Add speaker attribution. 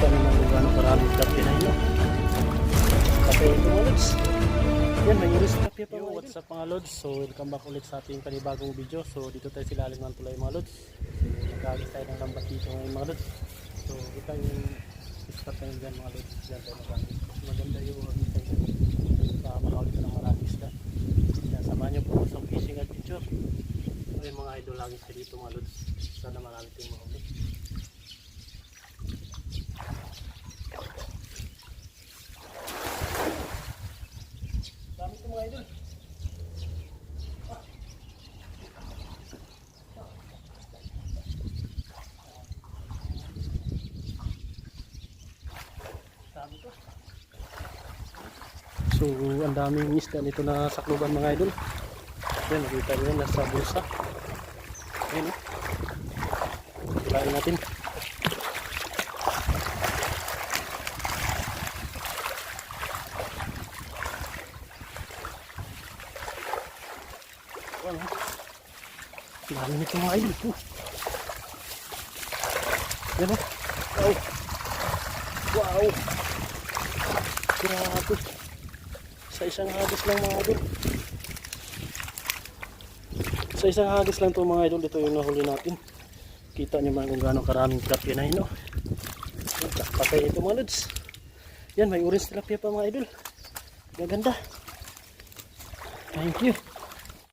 Speaker 1: Kita naman kung gaano karaming tilapia na yun. Kapay ito mga lods. Yan, may iris tilapia pa mga idol. What's up mga lods? So welcome back ulit sa ating panibagong video. So dito tayo silalim ng tulay mga lods. Nagkagis tayo ng lambat dito ngayon mga lods. So kita yung spot tayo dyan mga lods. Dyan tayo nagkagis. Maganda yung hagis tayo para makaulit ng maraming isda. Kaya samahan nyo po sa fishing adventure. So yung mga idol lagi tayo dito mga lods. Sana marami tayong mahuli. Dami ito mga idol. Dami ito. So ang daming isda nito na sakluban mga idol. Yan, nakita nyo nasa bulsa. Ayan o. Hilain natin. Dami nito mga idol. Yan o. Wow. Wow. Grabe. Sa isang hagis lang mga idol. Sa isang hagis lang ito mga idol. Ito yung nahuli natin. Kita nyo man kung gaano karaming tilapia na yun. Patay ito mga lods. Yan, may orange tilapia pa mga idol. Gaganda. Thank you.